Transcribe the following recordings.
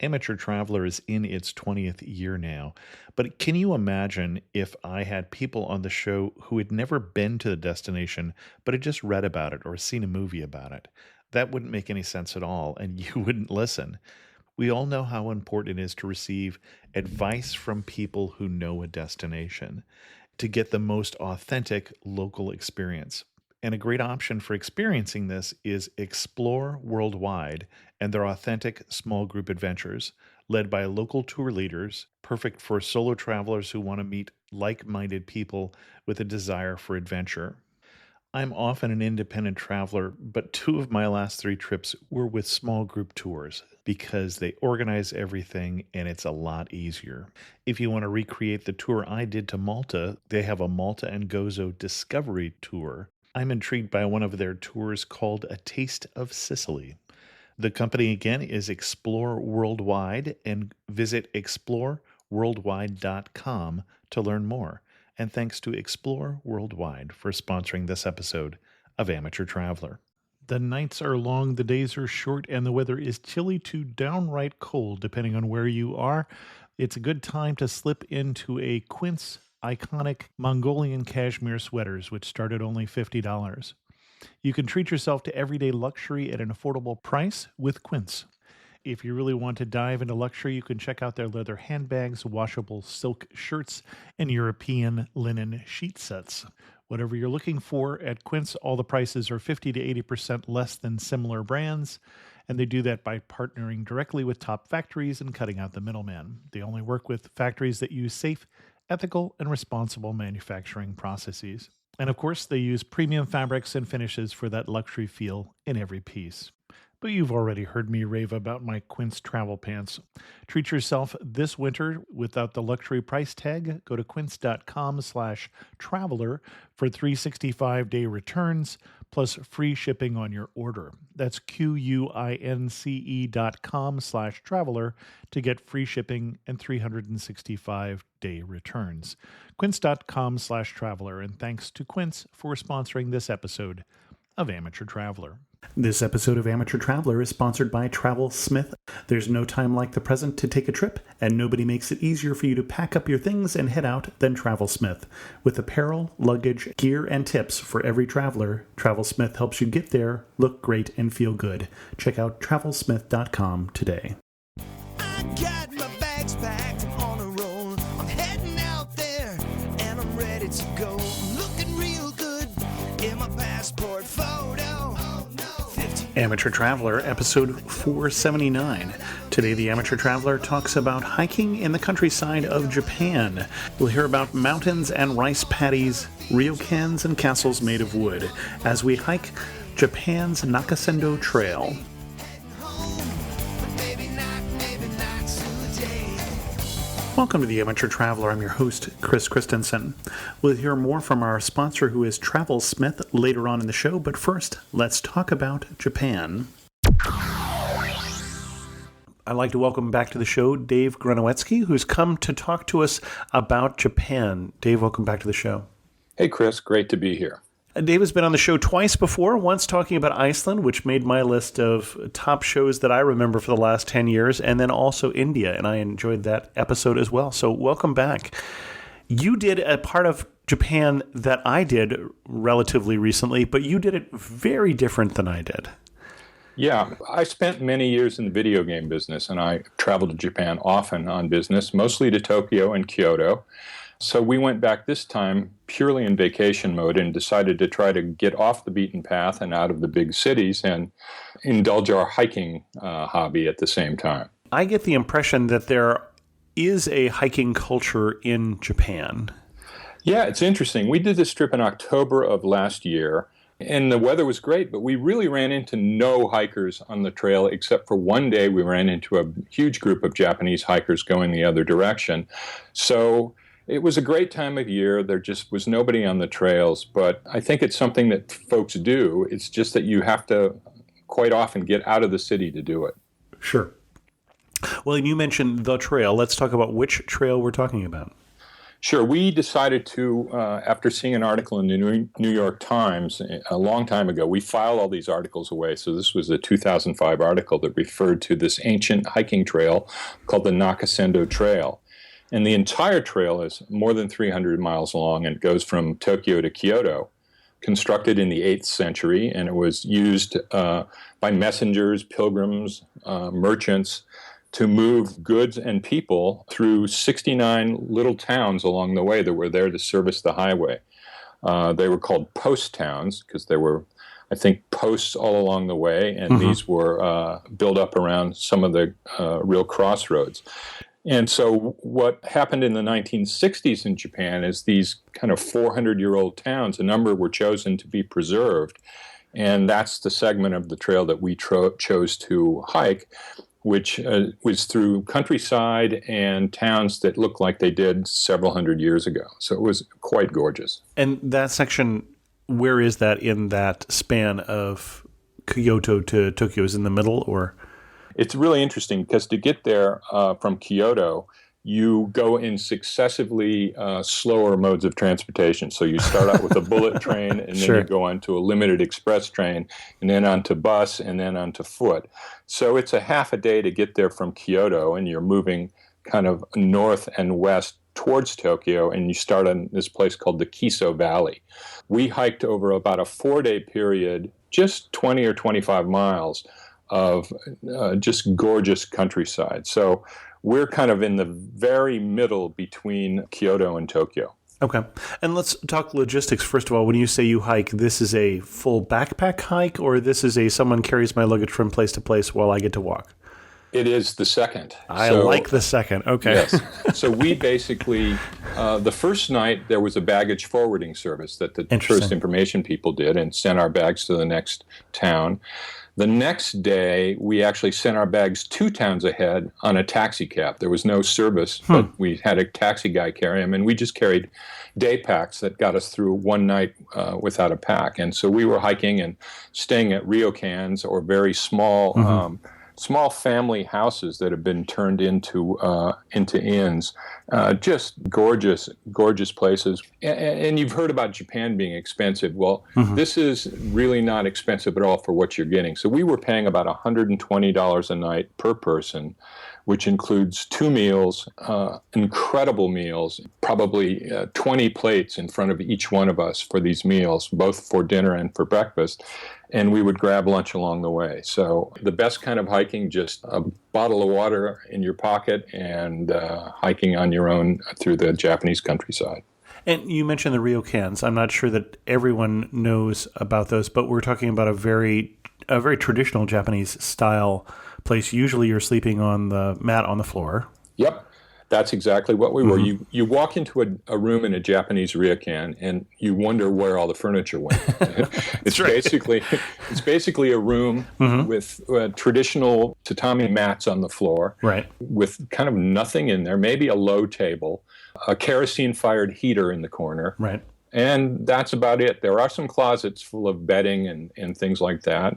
Amateur Traveler is in its 20th year now, but can you imagine if I had people on the show who had never been to the destination, but had just read about it or seen a movie about it? That wouldn't make any sense at all, and you wouldn't listen. We all know how important it is to receive advice from people who know a destination to get the most authentic local experience. And a great option for experiencing this is Explore Worldwide and their authentic small group adventures, led by local tour leaders, perfect for solo travelers who want to meet like minded people with a desire for adventure. I'm often an independent traveler, but two of my last three trips were with small group tours because they organize everything and it's a lot easier. If you want to recreate the tour I did to Malta, they have a Malta and Gozo Discovery Tour. I'm intrigued by one of their tours called A Taste of Sicily. The company again is Explore Worldwide, and visit exploreworldwide.com to learn more. And thanks to Explore Worldwide for sponsoring this episode of Amateur Traveler. The nights are long, the days are short, and the weather is chilly to downright cold, depending on where you are. It's a good time to slip into a Quince iconic Mongolian cashmere sweaters, which start at only $50. You can treat yourself to everyday luxury at an affordable price with Quince. If you really want to dive into luxury, you can check out their leather handbags, washable silk shirts, and European linen sheet sets. Whatever you're looking for at Quince, all the prices are 50 to 80% less than similar brands, and they do that by partnering directly with top factories and cutting out the middleman. They only work with factories that use safe, ethical, and responsible manufacturing processes. And of course, they use premium fabrics and finishes for that luxury feel in every piece. But you've already heard me rave about my Quince travel pants. Treat yourself this winter without the luxury price tag. Go to quince.com/traveler for 365-day returns plus free shipping on your order. That's QUINCE.com/traveler to get free shipping and 365-day returns. Quince.com/traveler. And thanks to Quince for sponsoring this episode of Amateur Traveler. This episode of Amateur Traveler is sponsored by TravelSmith. There's no time like the present to take a trip, and nobody makes it easier for you to pack up your things and head out than TravelSmith. With apparel, luggage, gear, and tips for every traveler, TravelSmith helps you get there, look great, and feel good. Check out travelsmith.com today. I got my bags packed on a roll. I'm heading out there, and I'm ready to go. I'm looking real good in my passport photo. Amateur Traveler, episode 479. Today, the Amateur Traveler talks about hiking in the countryside of Japan. We'll hear about mountains and rice paddies, ryokans and castles made of wood, as we hike Japan's Nakasendo Trail. Welcome to the Amateur Traveler. I'm your host, Chris Christensen. We'll hear more from our sponsor, who is TravelSmith, later on in the show, but first, let's talk about Japan. I'd like to welcome back to the show Dave Grenewetzki, who's come to talk to us about Japan. Dave, welcome back to the show. Hey, Chris. Great to be here. Dave has been on the show twice before, once talking about Iceland, which made my list of top shows that I remember for the last 10 years, and then also India, and I enjoyed that episode as well. So welcome back. You did a part of Japan that I did relatively recently, but you did it very different than I did. Yeah, I spent many years in the video game business, and I traveled to Japan often on business, mostly to Tokyo and Kyoto. So we went back this time purely in vacation mode and decided to try to get off the beaten path and out of the big cities and indulge our hiking hobby at the same time. I get the impression that there is a hiking culture in Japan. Yeah, it's interesting. We did this trip in October of last year, and the weather was great, but we really ran into no hikers on the trail, except for one day we ran into a huge group of Japanese hikers going the other direction. So it was a great time of year. There just was nobody on the trails, but I think it's something that folks do. It's just that you have to quite often get out of the city to do it. Sure. Well, and you mentioned the trail. Let's talk about which trail we're talking about. Sure. We decided to, after seeing an article in the New York Times a long time ago, we filed all these articles away. So this was a 2005 article that referred to this ancient hiking trail called the Nakasendo Trail. And the entire trail is more than 300 miles long, and it goes from Tokyo to Kyoto, constructed in the 8th century, and it was used by messengers, pilgrims, merchants, to move goods and people through 69 little towns along the way that were there to service the highway. They were called post towns because there were, I think, posts all along the way, and these were built up around some of the real crossroads. And so what happened in the 1960s in Japan is these kind of 400-year-old towns, a number were chosen to be preserved, and that's the segment of the trail that we chose to hike, which was through countryside and towns that looked like they did several hundred years ago. So it was quite gorgeous. And that section, where is that in that span of Kyoto to Tokyo? Is it in the middle, or? It's really interesting because to get there from Kyoto, you go in successively slower modes of transportation. So you start out with a bullet train, and then Sure. you go on to a limited express train, and then onto bus, and then onto foot. So it's a half a day to get there from Kyoto, and you're moving kind of north and west towards Tokyo, and you start on this place called the Kiso Valley. We hiked over about a 4-day period, just 20 or 25 miles of just gorgeous countryside. So we're kind of in the very middle between Kyoto and Tokyo. Okay. And let's talk logistics. First of all, when you say you hike, this is a full backpack hike, or this is a someone carries my luggage from place to place while I get to walk? It is the second. I like the second. Okay. Yes. So we basically, the first night there was a baggage forwarding service that the tourist information people did and sent our bags to the next town. The next day, we actually sent our bags 2 towns ahead on a taxi cab. There was no service, but we had a taxi guy carry them, and we just carried day packs that got us through one night without a pack. And so we were hiking and staying at ryokans, or very small small family houses that have been turned into inns. Just gorgeous, gorgeous places. And you've heard about Japan being expensive. Well, this is really not expensive at all for what you're getting. So we were paying about $120 a night per person, which includes 2 meals, incredible meals, probably 20 plates in front of each one of us for these meals, both for dinner and for breakfast. And we would grab lunch along the way. So the best kind of hiking, just a bottle of water in your pocket and hiking on your own through the Japanese countryside. And you mentioned the ryokans. I'm not sure that everyone knows about those, but we're talking about a very traditional Japanese style place. Usually you're sleeping on the mat on the floor. Yep. That's exactly what we were. You walk into a room in a Japanese ryokan, and you wonder where all the furniture went. It's basically a room with traditional tatami mats on the floor, right, with kind of nothing in there. Maybe a low table, a kerosene-fired heater in the corner, right. And that's about it. There are some closets full of bedding and things like that.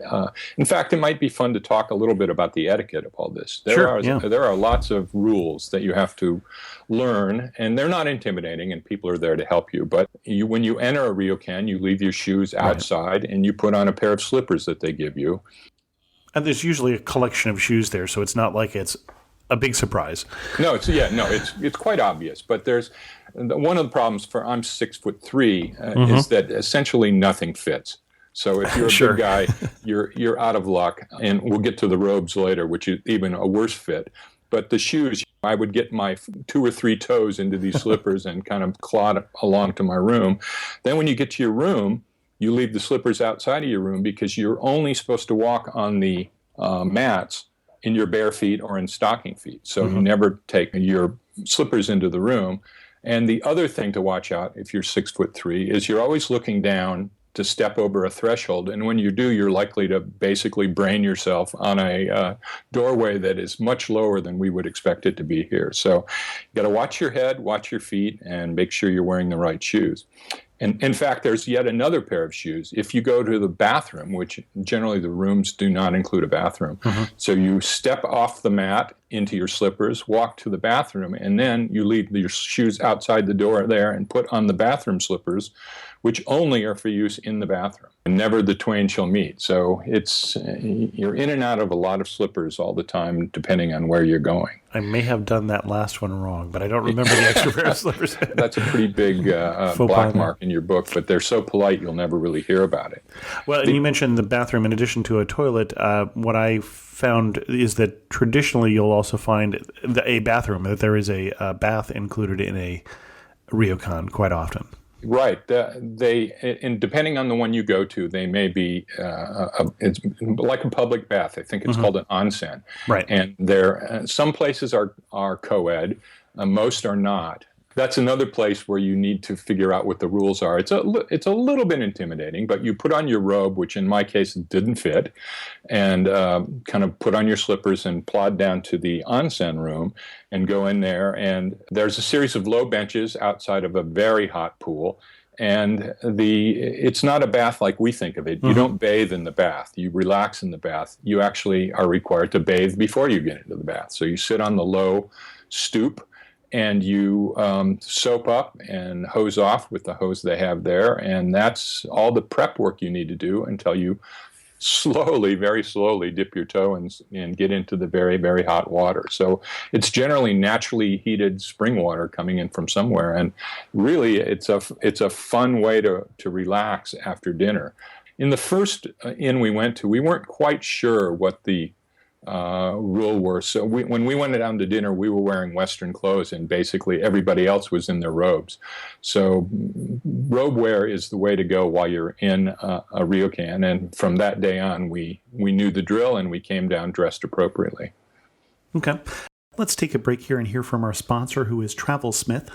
In fact, it might be fun to talk a little bit about the etiquette of all this. There are lots of rules that you have to learn, and they're not intimidating, and people are there to help you. But when you enter a ryokan, you leave your shoes outside, and you put on a pair of slippers that they give you. And there's usually a collection of shoes there, so it's not like it's a big surprise. No, it's quite obvious. But there's one of the problems I'm 6'3", is that essentially nothing fits. So if you're a big guy, you're out of luck. And we'll get to the robes later, which is even a worse fit. But the shoes, I would get my 2 or 3 toes into these slippers and kind of clod along to my room. Then when you get to your room, you leave the slippers outside of your room because you're only supposed to walk on the mats in your bare feet or in stocking feet. So you never take your slippers into the room. And the other thing to watch out if you're 6'3" is you're always looking down to step over a threshold. And when you do, you're likely to basically brain yourself on a doorway that is much lower than we would expect it to be here. So you got to watch your head, watch your feet, and make sure you're wearing the right shoes. And in fact, there's yet another pair of shoes. If you go to the bathroom, which generally the rooms do not include a bathroom, so you step off the mat into your slippers, walk to the bathroom, and then you leave your shoes outside the door there and put on the bathroom slippers, which only are for use in the bathroom. And never the twain shall meet. So you're in and out of a lot of slippers all the time, depending on where you're going. I may have done that last one wrong, but I don't remember the extra pair of slippers. That's a pretty big black mark in your book, but they're so polite you'll never really hear about it. Well, and you mentioned the bathroom in addition to a toilet. What I found is that traditionally you'll also find a bathroom, that there is a bath included in a ryokan quite often. Right. And depending on the one you go to, they may be it's like a public bath. I think it's called an onsen. Right. And some places are co-ed, most are not. That's another place where you need to figure out what the rules are. It's a little bit intimidating, but you put on your robe, which in my case didn't fit, and kind of put on your slippers and plod down to the onsen room and go in there. And there's a series of low benches outside of a very hot pool. And it's not a bath like we think of it. You don't bathe in the bath. You relax in the bath. You actually are required to bathe before you get into the bath. So you sit on the low stoop, and you soap up and hose off with the hose they have there. And that's all the prep work you need to do until you slowly, very slowly dip your toe and get into the very, very hot water. So it's generally naturally heated spring water coming in from somewhere. And really, it's a fun way to relax after dinner. In the first inn we went to, we weren't quite sure what the rule were. So when we went down to dinner, we were wearing Western clothes, and basically everybody else was in their robes. So robe wear is the way to go while you're in a ryokan. And from that day on, we knew the drill, and we came down dressed appropriately. Okay. Let's take a break here and hear from our sponsor, who is TravelSmith.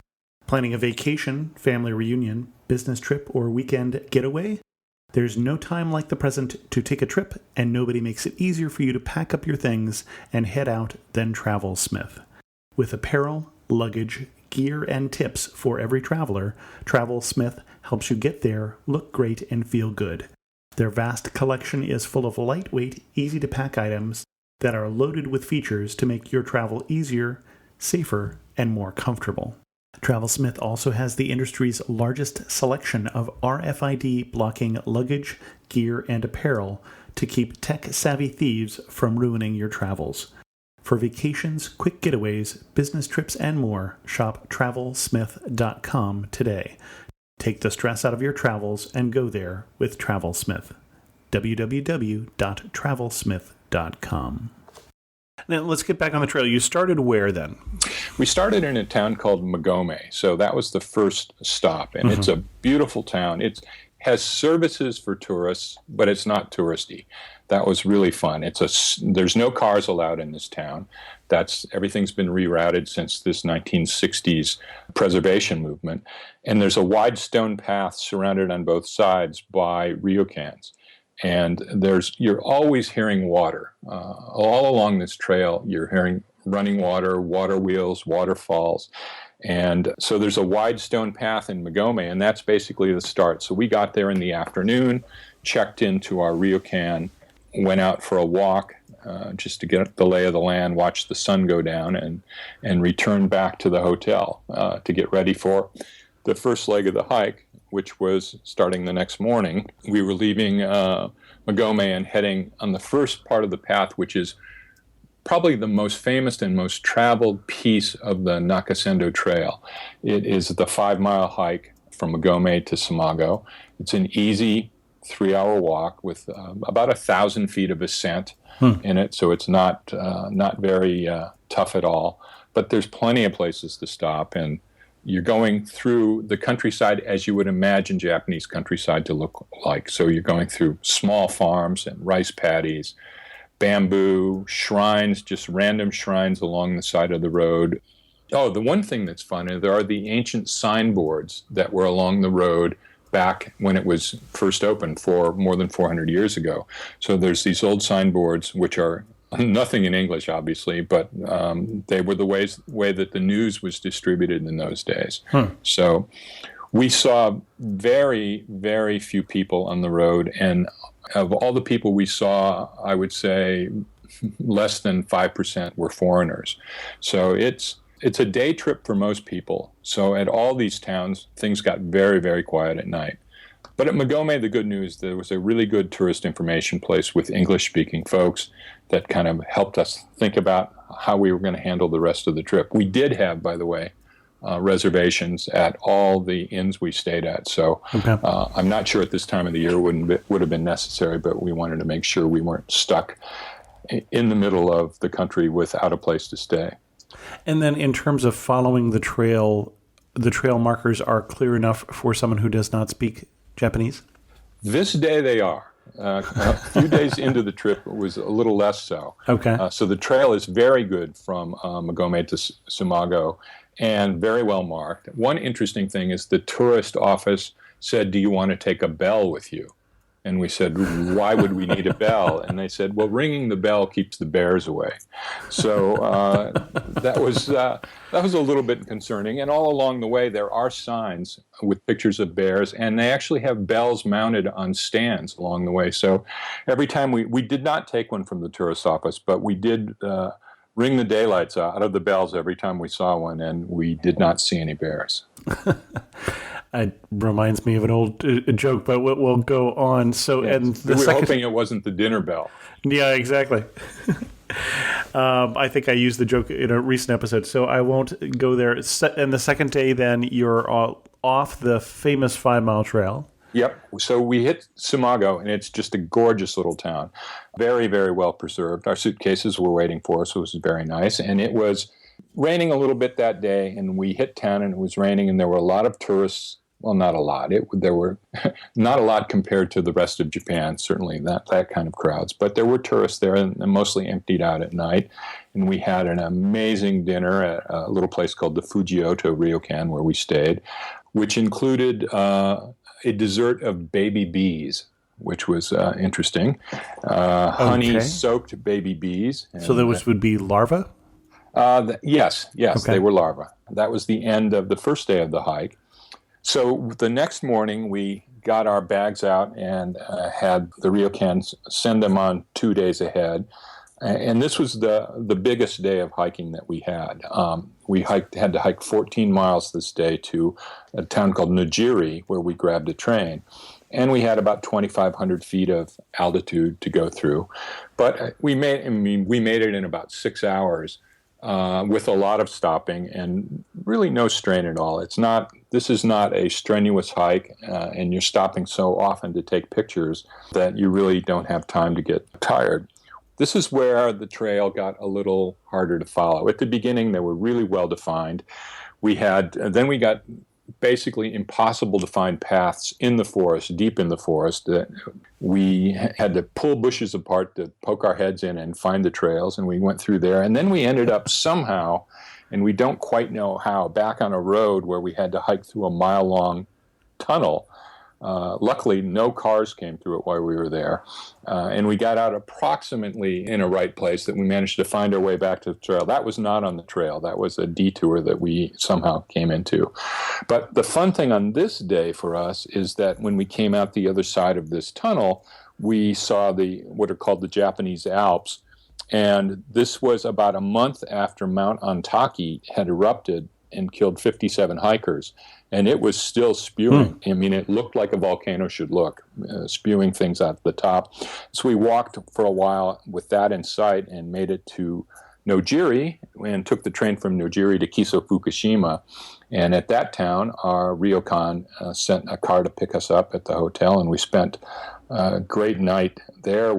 Planning a vacation, family reunion, business trip, or weekend getaway? There's no time like the present to take a trip, and nobody makes it easier for you to pack up your things and head out than TravelSmith. With apparel, luggage, gear, and tips for every traveler, TravelSmith helps you get there, look great, and feel good. Their vast collection is full of lightweight, easy-to-pack items that are loaded with features to make your travel easier, safer, and more comfortable. TravelSmith also has the industry's largest selection of RFID blocking luggage, gear, and apparel to keep tech-savvy thieves from ruining your travels. For vacations, quick getaways, business trips, and more, shop TravelSmith.com today. Take the stress out of your travels and go there with TravelSmith. www.travelsmith.com. Now, let's get back on the trail. You started where then? We started in a town called Magome. So that was the first stop. And it's a beautiful town. It has services for tourists, but it's not touristy. That was really fun. There's no cars allowed in this town. Everything's been rerouted since this 1960s preservation movement. And there's a wide stone path surrounded on both sides by ryokans. And you're always hearing water. All along this trail, you're hearing running water, water wheels, waterfalls. And so there's a wide stone path in Magome, and that's basically the start. So we got there in the afternoon, checked into our ryokan, went out for a walk just to get the lay of the land, watch the sun go down, and returned back to the hotel to get ready for the first leg of the hike, which was starting the next morning. We were leaving Magome and heading on the first part of the path, which is probably the most famous and most traveled piece of the Nakasendo Trail. It is the 5-mile hike from Magome to Samago. It's an easy 3-hour walk with about 1,000 feet of ascent in it, so it's not very tough at all. But there's plenty of places to stop, and you're going through the countryside as you would imagine Japanese countryside to look like. So you're going through small farms and rice paddies, bamboo, shrines, just random shrines along the side of the road. Oh, the one thing that's fun is there are the ancient signboards that were along the road back when it was first opened more than 400 years ago. So there's these old signboards, which are nothing in English, obviously, but they were the way that the news was distributed in those days. So we saw very, very few people on the road, and of all the people we saw, I would say less than 5% were foreigners. So it's a day trip for most people. So at all these towns, things got very, very quiet at night. But at Magome, the good news, there was a really good tourist information place with English-speaking folks that kind of helped us think about how we were going to handle the rest of the trip. We did have, by the way, reservations at all the inns we stayed at. So Okay. I'm not sure at this time of the year would have been necessary, but we wanted to make sure we weren't stuck in the middle of the country without a place to stay. And then in terms of following the trail markers are clear enough for someone who does not speak Japanese? This day they are. A few days into the trip, it was a little less so. Okay. So the trail is very good from Magome to Sumago and very well marked. One interesting thing is the tourist office said, "Do you want to take a bell with you?" And we said, "Why would we need a bell?" And they said, "Well, ringing the bell keeps the bears away." So that was a little bit concerning. And all along the way, there are signs with pictures of bears, and they actually have bells mounted on stands along the way. So every time we did not take one from the tourist office, but we did ring the daylights out of the bells every time we saw one, and we did not see any bears. It reminds me of an old joke, but we'll go on. So, Yeah. and We were hoping it wasn't the dinner bell. Yeah, exactly. I think I used the joke in a recent episode, so I won't go there. And the second day, then you're off the famous 5-mile trail. Yep. So we hit Sumago, and it's just a gorgeous little town. Very, very well preserved. Our suitcases were waiting for us, so it was very nice. And it was raining a little bit that day, and we hit town, and it was raining, and there were a lot of tourists. Well, not a lot. There were not a lot compared to the rest of Japan, certainly not that kind of crowds. But there were tourists there, and mostly emptied out at night. And we had an amazing dinner at a little place called the Fujioto Ryokan, where we stayed, which included a dessert of baby bees, which was interesting. Honey-soaked baby bees. So those would be larvae? Yes, Okay. They were larvae. That was the end of the first day of the hike. So the next morning, we got our bags out and had the ryokans send them on 2 days ahead. And this was the biggest day of hiking that we had. We had to hike 14 miles this day to a town called Nojiri, where we grabbed a train. And we had about 2,500 feet of altitude to go through. But we made it in about 6 hours. With a lot of stopping and really no strain at all. This is not a strenuous hike, and you're stopping so often to take pictures that you really don't have time to get tired. This is where the trail got a little harder to follow. At the beginning, they were really well defined. Then we got basically impossible to find paths in the forest, deep in the forest. We had to pull bushes apart to poke our heads in and find the trails, and we went through there. And then we ended up somehow, and we don't quite know how, back on a road where we had to hike through a mile-long tunnel. Luckily, no cars came through it while we were there. And we got out approximately in a right place that we managed to find our way back to the trail. That was not on the trail. That was a detour that we somehow came into. But the fun thing on this day for us is that when we came out the other side of this tunnel, we saw what are called the Japanese Alps. And this was about a month after Mount Ontake had erupted and killed 57 hikers. And it was still spewing. I mean, it looked like a volcano should look, spewing things out the top. So we walked for a while with that in sight and made it to Nojiri and took the train from Nojiri to Kiso Fukushima. And at that town, our ryokan sent a car to pick us up at the hotel, and we spent a great night there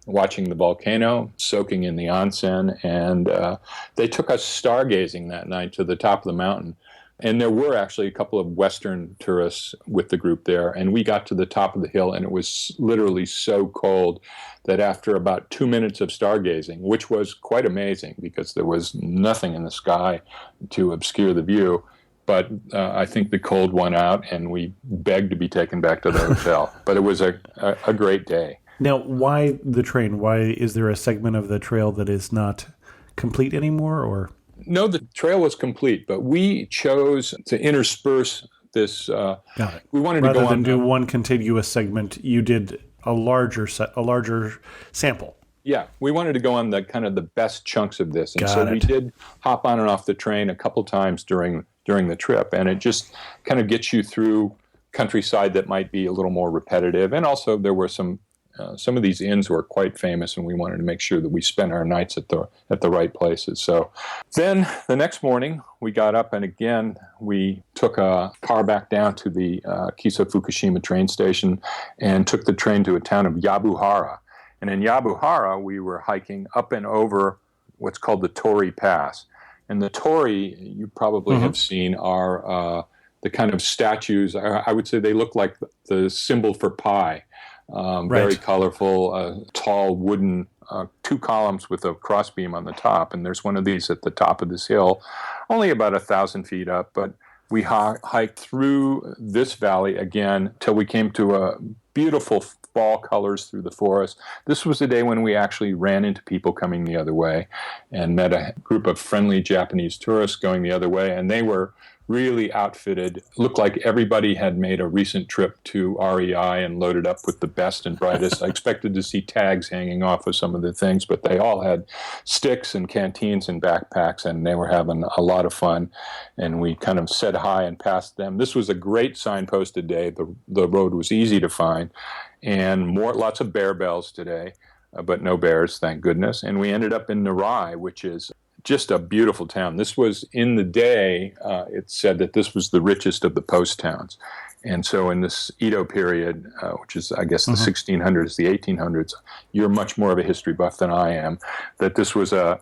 watching the volcano, soaking in the onsen, and they took us stargazing that night to the top of the mountain. And there were actually a couple of Western tourists with the group there, and we got to the top of the hill, and it was literally so cold that after about 2 minutes of stargazing, which was quite amazing because there was nothing in the sky to obscure the view, but I think the cold won out, and we begged to be taken back to the hotel. But it was a great day. Now, why the train? Why is there a segment of the trail that is not complete anymore, or...? No, the trail was complete, but we chose to intersperse this. Got it. We wanted Rather to go than on do one contiguous segment, you did a larger sample. Yeah, we wanted to go on the kind of the best chunks of this, and so Got we it. did hop on and off the train a couple times during the trip, and it just kind of gets you through countryside that might be a little more repetitive, and also there were some of these inns were quite famous, and we wanted to make sure that we spent our nights at the right places. So then the next morning we got up, and again we took a car back down to the Kiso Fukushima train station and took the train to a town of Yabuhara. And in Yabuhara, we were hiking up and over what's called the Tori Pass. And the Tori, you probably have seen, are the kind of statues. I would say they look like the symbol for pi. Very colorful, tall wooden, 2 columns with a crossbeam on the top. And there's one of these at the top of this hill, only about 1,000 feet up. But we hiked through this valley again till we came to a beautiful fall colors through the forest. This was the day when we actually ran into people coming the other way and met a group of friendly Japanese tourists going the other way, and they were really outfitted. Looked like everybody had made a recent trip to REI and loaded up with the best and brightest. I expected to see tags hanging off of some of the things, but they all had sticks and canteens and backpacks, and they were having a lot of fun. And we kind of said hi and passed them. This was a great signposted day. The road was easy to find, and lots of bear bells today, but no bears, thank goodness. And we ended up in Narai, which is just a beautiful town. This was, in the day, it said that this was the richest of the post towns. And so in this Edo period, which is, I guess, the 1600s, the 1800s, you're much more of a history buff than I am, that this was a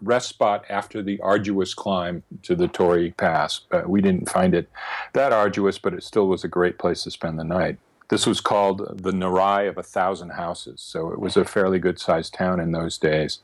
rest spot after the arduous climb to the Tori Pass. We didn't find it that arduous, but it still was a great place to spend the night. This was called the Narai of 1,000 houses, so it was a fairly good-sized town in those days.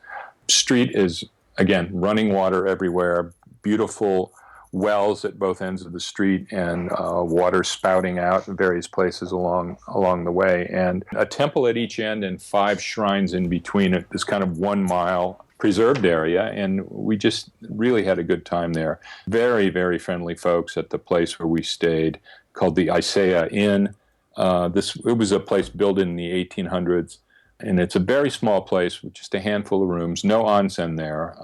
Street is, again, running water everywhere, beautiful wells at both ends of the street, and water spouting out in various places along the way, and a temple at each end and 5 shrines in between it, this kind of 1 mile preserved area, and we just really had a good time there. Very, very friendly folks at the place where we stayed, called the Isaiah Inn. It was a place built in the 1800s, and it's a very small place with just a handful of rooms, no onsen there,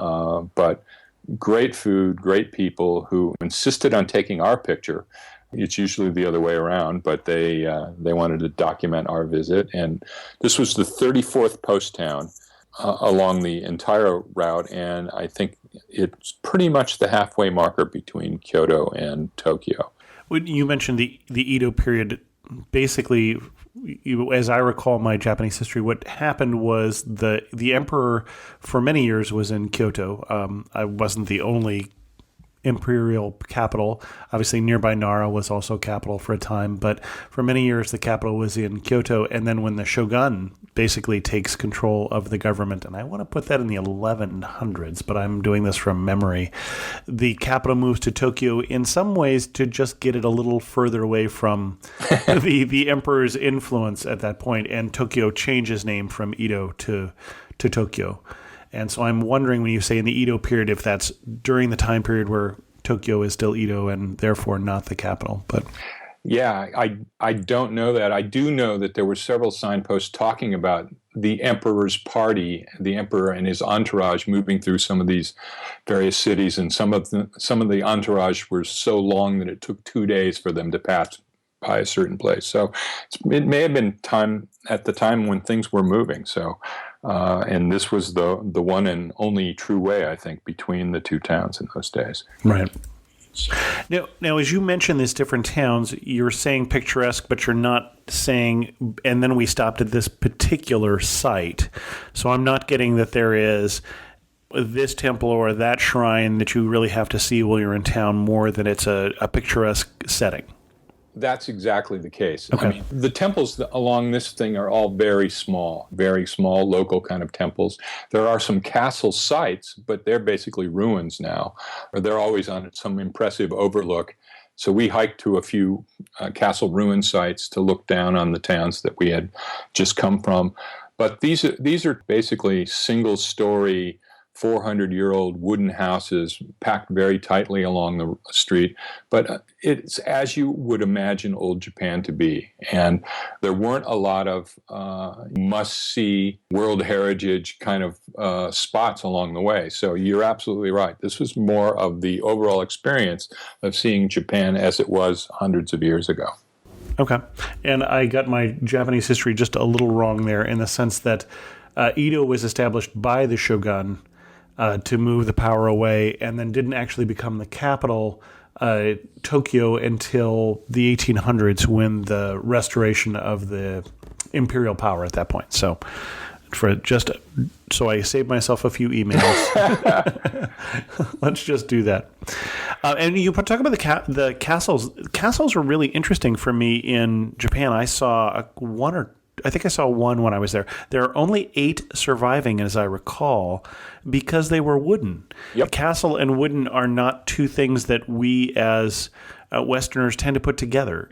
but great food, great people who insisted on taking our picture. It's usually the other way around, but they wanted to document our visit. And this was the 34th post town along the entire route, and I think it's pretty much the halfway marker between Kyoto and Tokyo. When you mentioned the Edo period, basically, as I recall my Japanese history, what happened was the emperor for many years was in Kyoto. I wasn't the only imperial capital. Obviously, nearby Nara was also capital for a time, but for many years the capital was in Kyoto. And then when the shogun basically takes control of the government, and I want to put that in the 1100s, but I'm doing this from memory, the capital moves to Tokyo in some ways to just get it a little further away from the emperor's influence at that point, and Tokyo changes name from Edo to Tokyo. And so I'm wondering, when you say in the Edo period, if that's during the time period where Tokyo is still Edo and therefore not the capital. But yeah, I don't know that. I do know that there were several signposts talking about the emperor's party, the emperor and his entourage moving through some of these various cities, and some of the entourage were so long that it took 2 days for them to pass by a certain place. So it may have been time at the time when things were moving. So. And this was the one and only true way, I think, between the two towns in those days. Right. Now, as you mention these different towns, you're saying picturesque, but you're not saying, and then we stopped at this particular site. So I'm not getting that there is this temple or that shrine that you really have to see while you're in town, more than it's a picturesque setting. That's exactly the case. Okay. I mean, the temples along this thing are all very small local kind of temples. There are some castle sites, but they're basically ruins now, or they're always on some impressive overlook. So we hiked to a few castle ruin sites to look down on the towns that we had just come from. But these are basically single-story 400-year-old wooden houses packed very tightly along the street. But it's as you would imagine old Japan to be. And there weren't a lot of must-see World Heritage kind of spots along the way. So you're absolutely right. This was more of the overall experience of seeing Japan as it was hundreds of years ago. Okay. And I got my Japanese history just a little wrong there in the sense that Edo was established by the shogun to move the power away, and then didn't actually become the capital, Tokyo, until the 1800s, when the restoration of the imperial power at that point. So, so I saved myself a few emails. Let's just do that. And you talk about the castles. Castles are really interesting for me in Japan. I saw I think I saw one when I was there. There are only 8 surviving, as I recall, because they were wooden. Yep. Castle and wooden are not two things that we as Westerners tend to put together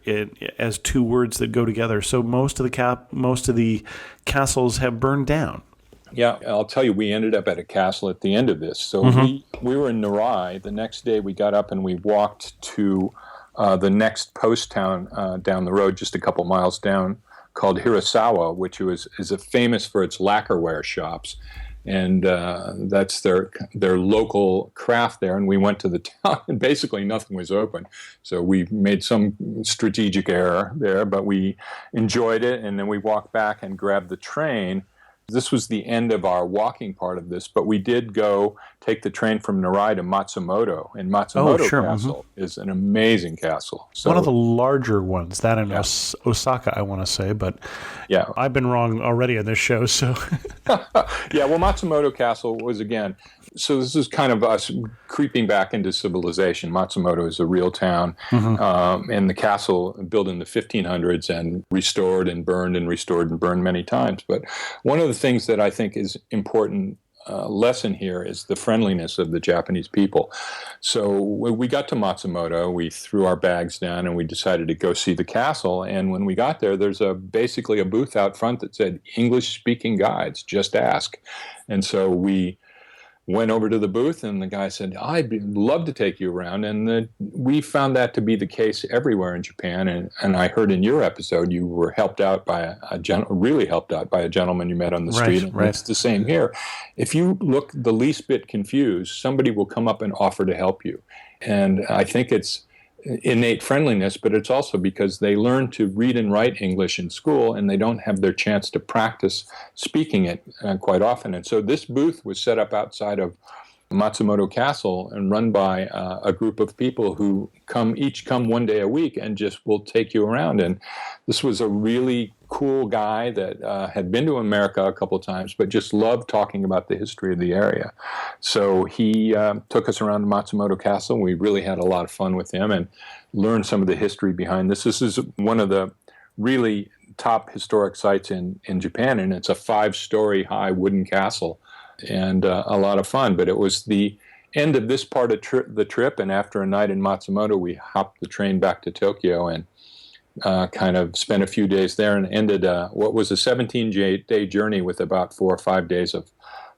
as two words that go together. So most of the castles have burned down. Yeah, I'll tell you, we ended up at a castle at the end of this. So we were in Narai. The next day we got up and we walked to the next post town down the road, just a couple miles down, called Hirasawa, which is famous for its lacquerware shops. And that's their local craft there. And we went to the town, and basically nothing was open. So we made some strategic error there, but we enjoyed it. And then we walked back and grabbed the train. This was the end of our walking part of this, but we did go take the train from Narai to Matsumoto. And Matsumoto Castle is an amazing castle. So, one of the larger ones, that in Osaka, I want to say, but I've been wrong already on this show. So, well, Matsumoto Castle was, again, so this is kind of us creeping back into civilization. Matsumoto is a real town, and the castle built in the 1500s and restored and burned and restored and burned many times. But one of the things that I think is important lesson here is the friendliness of the Japanese people. So when we got to Matsumoto, we threw our bags down and we decided to go see the castle. And when we got there, there's basically a booth out front that said, English-speaking guides, just ask. And so we went over to the booth, and the guy said, I'd love to take you around. And we found that to be the case everywhere in Japan. And I heard in your episode you were helped out by really helped out by a gentleman you met on the street. And it's the same here. If you look the least bit confused, somebody will come up and offer to help you. And I think it's innate friendliness, but it's also because they learn to read and write English in school, and they don't have their chance to practice speaking it quite often. And so this booth was set up outside of Matsumoto Castle and run by a group of people who each come one day a week and just will take you around. And this was a really cool guy that had been to America a couple of times, but just loved talking about the history of the area. So he took us around to Matsumoto Castle. We really had a lot of fun with him and learned some of the history behind this. This is one of the really top historic sites in Japan, and it's a 5-story high wooden castle and a lot of fun. But it was the end of this part of the trip, and after a night in Matsumoto, we hopped the train back to Tokyo and kind of spent a few days there and ended what was a 17-day journey with about 4 or 5 days of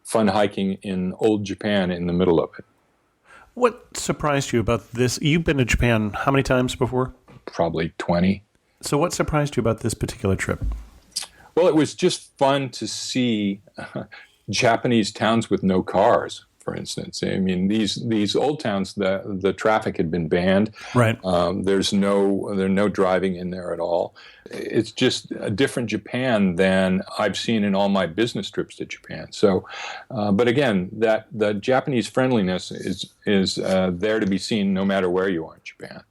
fun hiking in old Japan in the middle of it. What surprised you about this? You've been to Japan how many times before? Probably 20. So what surprised you about this particular trip? Well, it was just fun to see Japanese towns with no cars, for instance. I mean, these old towns, the traffic had been banned. Right. There's no driving in there at all. It's just a different Japan than I've seen in all my business trips to Japan. So, but again, that the Japanese friendliness is there to be seen no matter where you are in Japan.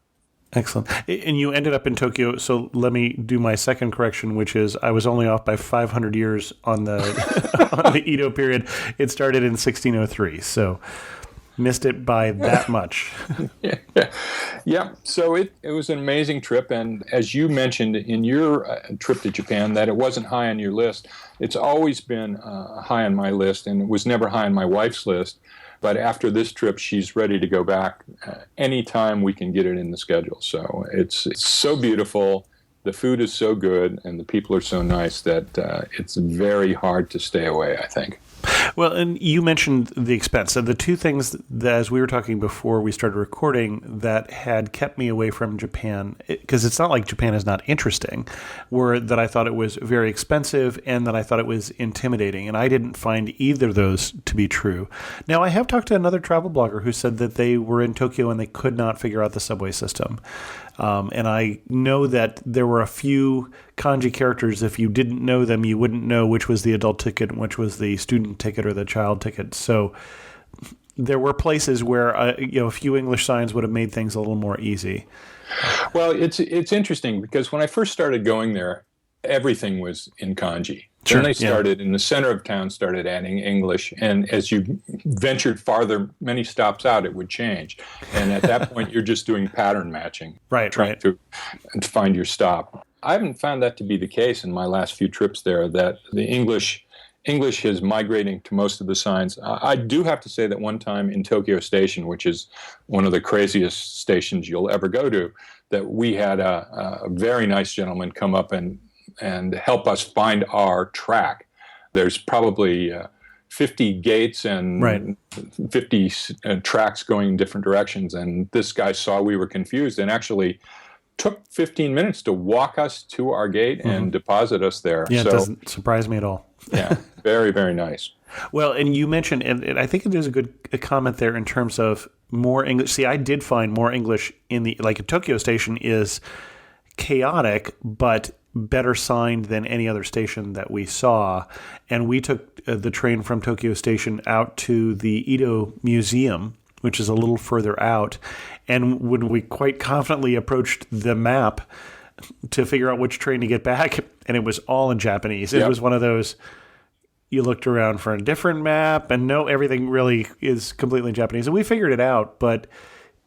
Excellent. And you ended up in Tokyo, so let me do my second correction, which is I was only off by 500 years on the on the Edo period. It started in 1603, so missed it by that much. Yeah. So it was an amazing trip, and as you mentioned in your trip to Japan, that it wasn't high on your list. It's always been high on my list, and it was never high on my wife's list. But after this trip, she's ready to go back anytime we can get it in the schedule. So it's so beautiful, the food is so good, and the people are so nice that it's very hard to stay away, I think. Well, and you mentioned the expense. So the two things that, as we were talking before we started recording, that had kept me away from Japan, because it's not like Japan is not interesting, were that I thought it was very expensive and that I thought it was intimidating. And I didn't find either of those to be true. Now, I have talked to another travel blogger who said that they were in Tokyo and they could not figure out the subway system. And I know that there were a few kanji characters. If you didn't know them, you wouldn't know which was the adult ticket and which was the student ticket or the child ticket. So there were places where a few English signs would have made things a little more easy. Well, it's interesting because when I first started going there, everything was in kanji. Sure, then they started in the center of town, started adding English, and as you ventured farther, many stops out, it would change. And at that point, you're just doing pattern matching, trying to find your stop. I haven't found that to be the case in my last few trips there. That the English is migrating to most of the signs. I do have to say that one time in Tokyo Station, which is one of the craziest stations you'll ever go to, that we had a very nice gentleman come up and help us find our track. There's probably 50 gates and 50 tracks going in different directions. And this guy saw we were confused and actually took 15 minutes to walk us to our gate and deposit us there. Yeah, so, it doesn't surprise me at all. Yeah, very, very nice. Well, and you mentioned, and I think there's a comment there in terms of more English. See, I did find more English in a Tokyo Station is chaotic, but better signed than any other station that we saw. And we took the train from Tokyo Station out to the Edo Museum, which is a little further out. And when we quite confidently approached the map to figure out which train to get back, and it was all in Japanese. It was one of those, you looked around for a different map, and no, everything really is completely Japanese. And we figured it out, but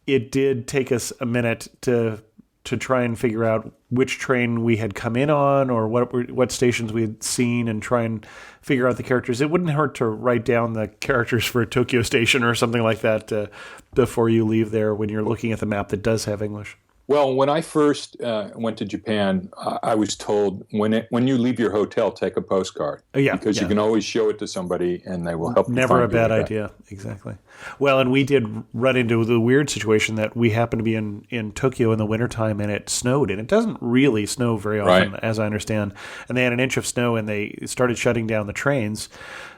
it did take us a minute to try and figure out which train we had come in on or what stations we had seen and try and figure out the characters. It wouldn't hurt to write down the characters for Tokyo Station or something like that before you leave there when you're looking at the map that does have English. Well, when I first went to Japan, I was told when you leave your hotel, take a postcard. Because you can always show it to somebody and they will help you. Never a bad idea. Exactly. Well, and we did run into the weird situation that we happened to be in Tokyo in the wintertime and it snowed. And it doesn't really snow very often, as I understand. And they had an inch of snow and they started shutting down the trains.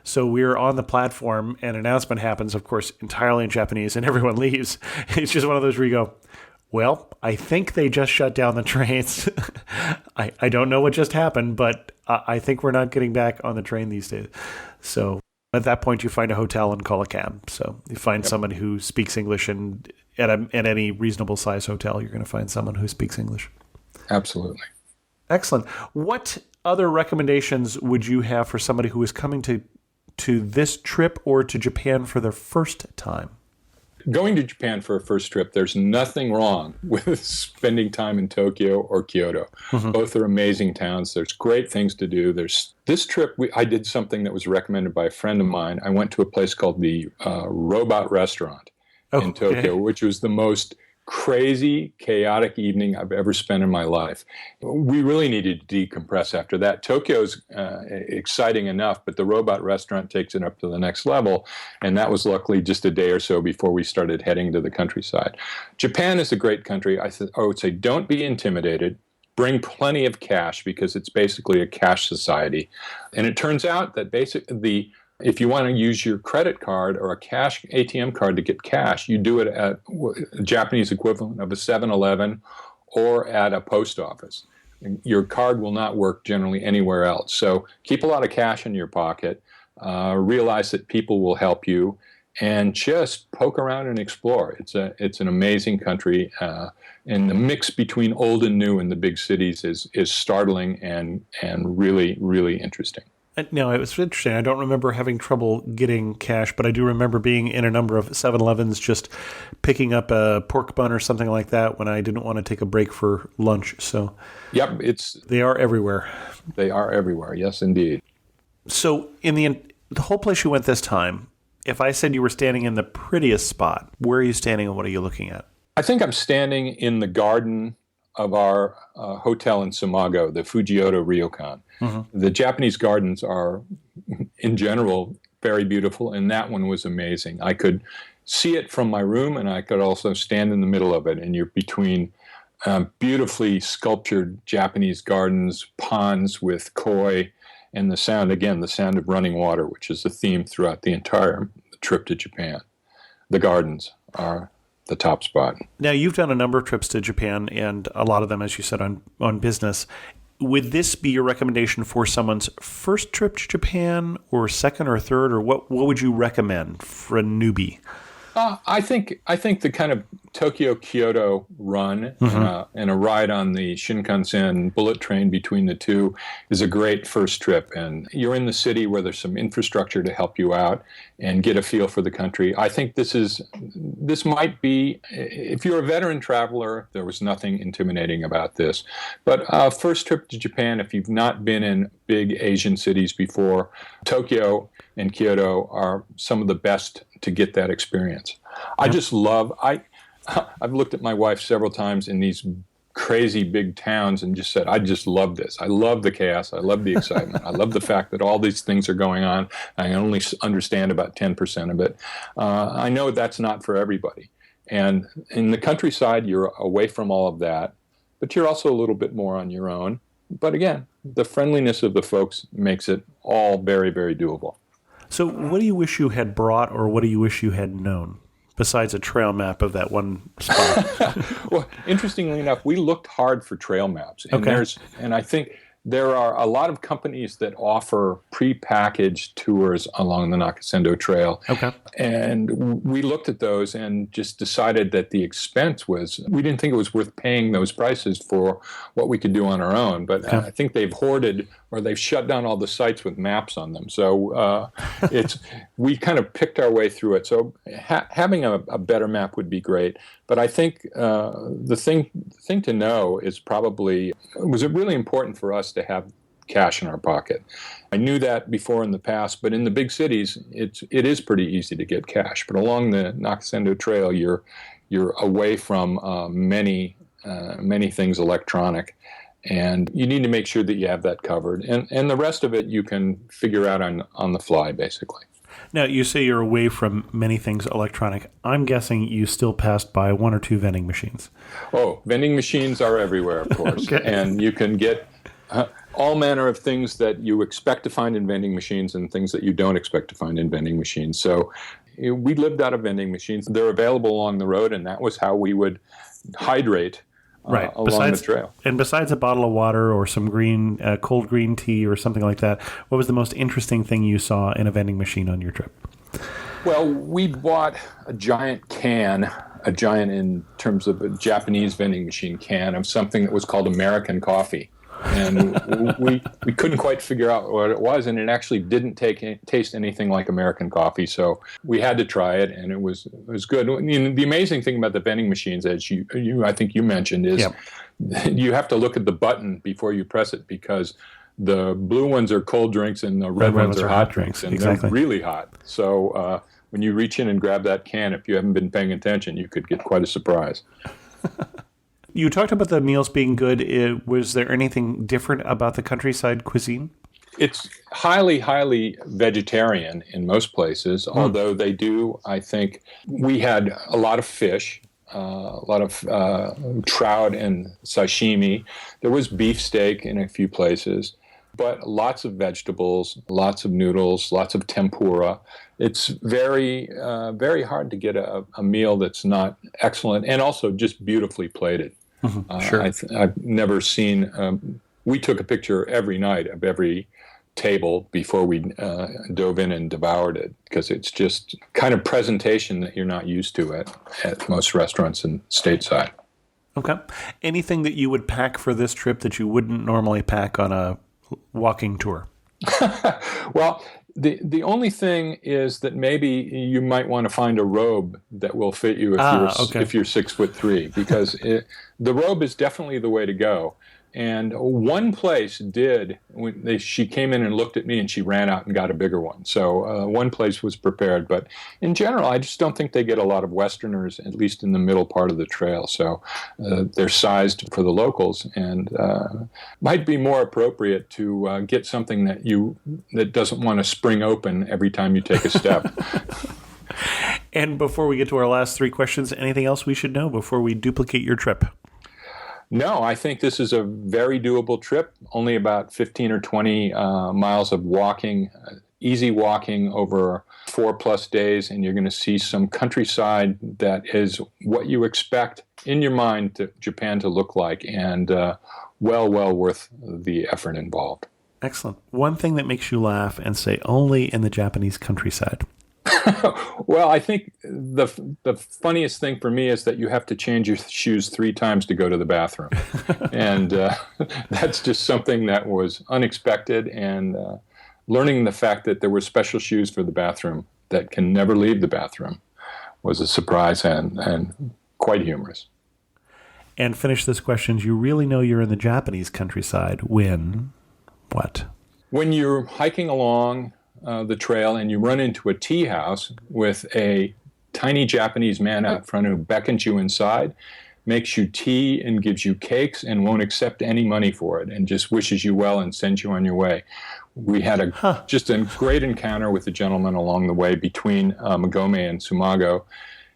So we're on the platform and an announcement happens, of course, entirely in Japanese, and everyone leaves. It's just one of those where you go, well, I think they just shut down the trains. I don't know what just happened, but I think we're not getting back on the train these days. So at that point, you find a hotel and call a cab. So you find someone who speaks English, and at any reasonable size hotel, you're going to find someone who speaks English. Absolutely. Excellent. What other recommendations would you have for somebody who is coming to this trip or to Japan for their first time? Going to Japan for a first trip, there's nothing wrong with spending time in Tokyo or Kyoto. Both are amazing towns. There's great things to do. This trip, I did something that was recommended by a friend of mine. I went to a place called the Robot Restaurant in Tokyo, which was the most crazy, chaotic evening I've ever spent in my life. We really needed to decompress after that. Tokyo's exciting enough, but the Robot Restaurant takes it up to the next level, and that was luckily just a day or so before we started heading to the countryside. Japan is a great country. I would say don't be intimidated. Bring plenty of cash because it's basically a cash society. And it turns out that if you want to use your credit card or a cash ATM card to get cash, you do it at a Japanese equivalent of a 7-Eleven or at a post office. Your card will not work generally anywhere else. So keep a lot of cash in your pocket. Realize that people will help you, and just poke around and explore. It's an amazing country, and the mix between old and new in the big cities is startling and really, really interesting. No, it was interesting. I don't remember having trouble getting cash, but I do remember being in a number of 7-Elevens just picking up a pork bun or something like that when I didn't want to take a break for lunch. So, yep, they are everywhere. They are everywhere. Yes, indeed. So, in the whole place you went this time, if I said you were standing in the prettiest spot, where are you standing and what are you looking at? I think I'm standing in the garden of our hotel in Sumago, the Fujioto Ryokan. The Japanese gardens are, in general, very beautiful, and that one was amazing. I could see it from my room, and I could also stand in the middle of it, and you're between beautifully sculptured Japanese gardens, ponds with koi, and the sound of running water, which is the theme throughout the entire trip to Japan. The gardens are the top spot. Now, you've done a number of trips to Japan, and a lot of them, as you said, on business. Would this be your recommendation for someone's first trip to Japan, or second or third, or what would you recommend for a newbie? I think the kind of Tokyo-Kyoto run and a ride on the Shinkansen bullet train between the two is a great first trip. And you're in the city where there's some infrastructure to help you out and get a feel for the country. I think this might be, if you're a veteran traveler, there was nothing intimidating about this. But first trip to Japan, if you've not been in big Asian cities before, Tokyo and Kyoto are some of the best to get that experience. I just love, I've looked at my wife several times in these crazy big towns and just said, I just love this. I love the chaos. I love the excitement. I love the fact that all these things are going on. I only understand about 10% of it. I know that's not for everybody. And in the countryside, you're away from all of that, but you're also a little bit more on your own. But again, the friendliness of the folks makes it all very, very doable. So what do you wish you had brought, or what do you wish you had known, besides a trail map of that one spot? Well, interestingly enough, we looked hard for trail maps. And and I think there are a lot of companies that offer prepackaged tours along the Nakasendo Trail. Okay. And we looked at those and just decided that the expense we didn't think it was worth paying those prices for what we could do on our own. But I think they've hoarded, or they've shut down all the sites with maps on them. So we kind of picked our way through it. So having a better map would be great. But I think the thing to know is was it really important for us to have cash in our pocket. I knew that before in the past, but in the big cities, it is pretty easy to get cash. But along the Nakasendo Trail, you're away from many things electronic. And you need to make sure that you have that covered. And the rest of it you can figure out on the fly, basically. Now, you say you're away from many things electronic. I'm guessing you still passed by one or two vending machines. Oh, vending machines are everywhere, of course. Okay. And you can get all manner of things that you expect to find in vending machines and things that you don't expect to find in vending machines. So we lived out of vending machines. They're available along the road, and that was how we would hydrate along the trail. And besides a bottle of water or some cold green tea or something like that, what was the most interesting thing you saw in a vending machine on your trip? Well, we bought a giant in terms of a Japanese vending machine can of something that was called American coffee. And we couldn't quite figure out what it was, and it actually didn't taste anything like American coffee. So we had to try it, and it was good. The amazing thing about the vending machines, as I think you mentioned, is you have to look at the button before you press it, because the blue ones are cold drinks and the red ones are hot drinks, and they're really hot. So when you reach in and grab that can, if you haven't been paying attention, you could get quite a surprise. You talked about the meals being good. Was there anything different about the countryside cuisine? It's highly, highly vegetarian in most places, although they do, I think, we had a lot of fish, a lot of trout and sashimi. There was beefsteak in a few places, but lots of vegetables, lots of noodles, lots of tempura. It's very, very hard to get a meal that's not excellent and also just beautifully plated. Sure. I've never seen. We took a picture every night of every table before we dove in and devoured it, because it's just kind of presentation that you're not used to at most restaurants in stateside. Okay. Anything that you would pack for this trip that you wouldn't normally pack on a walking tour? Well, the only thing is that maybe you might want to find a robe that will fit you if you're 6'3", because the robe is definitely the way to go. And one place did. She came in and looked at me, and she ran out and got a bigger one. So one place was prepared. But in general, I just don't think they get a lot of Westerners, at least in the middle part of the trail. So they're sized for the locals, and might be more appropriate to get something that doesn't want to spring open every time you take a step. And before we get to our last three questions, anything else we should know before we duplicate your trip? No, I think this is a very doable trip, only about 15 or 20 miles of walking, easy walking over 4+ days, and you're going to see some countryside that is what you expect in your mind Japan to look like, and well worth the effort involved. Excellent. One thing that makes you laugh and say only in the Japanese countryside. Well, I think the funniest thing for me is that you have to change your shoes 3 times to go to the bathroom. And that's just something that was unexpected. And learning the fact that there were special shoes for the bathroom that can never leave the bathroom was a surprise and quite humorous. And finish this question. You really know you're in the Japanese countryside when what? When you're hiking along the trail and you run into a tea house with a tiny Japanese man out front who beckons you inside, makes you tea and gives you cakes and won't accept any money for it and just wishes you well and sends you on your way. We had just a great encounter with a gentleman along the way between Magome and Sumago.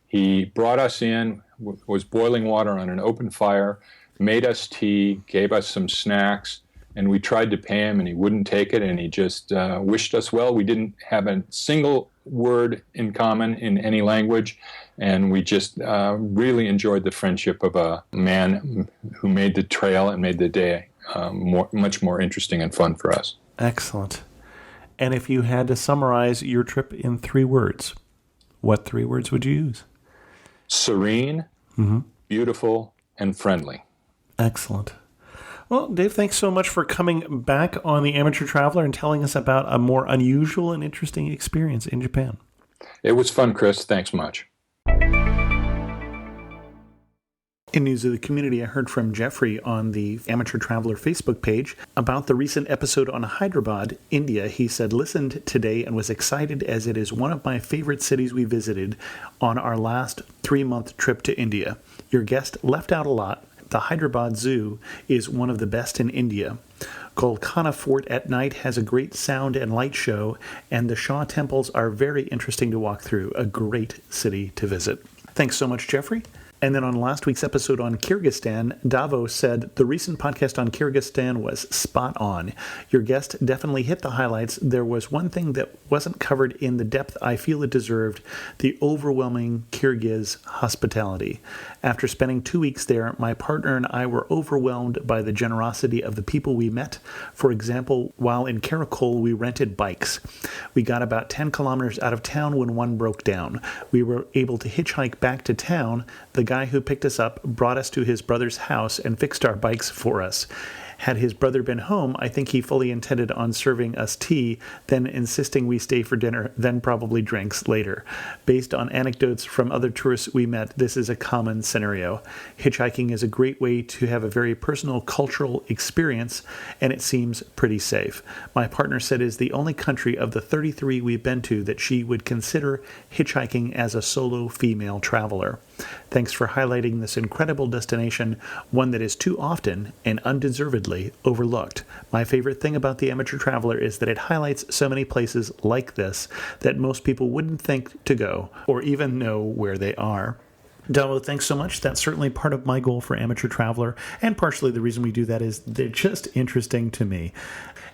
He brought us in, was boiling water on an open fire, made us tea, gave us some snacks, and we tried to pay him, and he wouldn't take it, and he just wished us well. We didn't have a single word in common in any language, and we just really enjoyed the friendship of a man who made the trail and made the day much more interesting and fun for us. Excellent. And if you had to summarize your trip in 3 words, what 3 words would you use? Serene, beautiful, and friendly. Excellent. Well, Dave, thanks so much for coming back on The Amateur Traveler and telling us about a more unusual and interesting experience in Japan. It was fun, Chris. Thanks much. In news of the community, I heard from Jeffrey on the Amateur Traveler Facebook page about the recent episode on Hyderabad, India. He said, listened today and was excited as it is one of my favorite cities we visited on our last 3-month trip to India. Your guest left out a lot. The Hyderabad Zoo is one of the best in India. Golconda Fort at night has a great sound and light show, and the Shah temples are very interesting to walk through. A great city to visit. Thanks so much, Jeffrey. And then on last week's episode on Kyrgyzstan, Davo said, the recent podcast on Kyrgyzstan was spot on. Your guest definitely hit the highlights. There was one thing that wasn't covered in the depth I feel it deserved, the overwhelming Kyrgyz hospitality. After spending 2 weeks there, my partner and I were overwhelmed by the generosity of the people we met. For example, while in Karakol, we rented bikes. We got about 10 kilometers out of town when one broke down. We were able to hitchhike back to town. The guy who picked us up brought us to his brother's house and fixed our bikes for us. Had his brother been home, I think he fully intended on serving us tea, then insisting we stay for dinner, then probably drinks later. Based on anecdotes from other tourists we met, this is a common scenario. Hitchhiking is a great way to have a very personal cultural experience, and it seems pretty safe. My partner said it is the only country of the 33 we've been to that she would consider hitchhiking as a solo female traveler. Thanks for highlighting this incredible destination, one that is too often and undeservedly overlooked. My favorite thing about The Amateur Traveler is that it highlights so many places like this that most people wouldn't think to go or even know where they are. Davo, thanks so much. That's certainly part of my goal for Amateur Traveler, and partially the reason we do that is they're just interesting to me.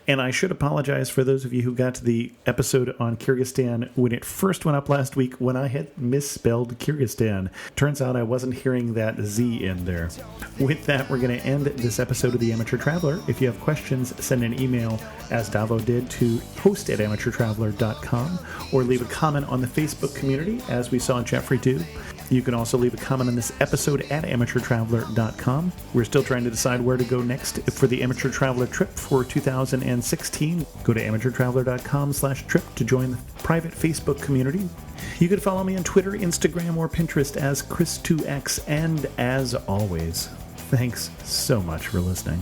And I should apologize for those of you who got to the episode on Kyrgyzstan when it first went up last week when I had misspelled Kyrgyzstan. Turns out I wasn't hearing that Z in there. With that, we're going to end this episode of The Amateur Traveler. If you have questions, send an email, as Davo did, to host@amateurtraveler.com, or leave a comment on the Facebook community, as we saw Jeffrey do. You can also leave a comment on this episode at amateurtraveler.com. We're still trying to decide where to go next for the Amateur Traveler trip for 2016. Go to amateurtraveler.com/trip to join the private Facebook community. You can follow me on Twitter, Instagram, or Pinterest as Chris2X. And as always, thanks so much for listening.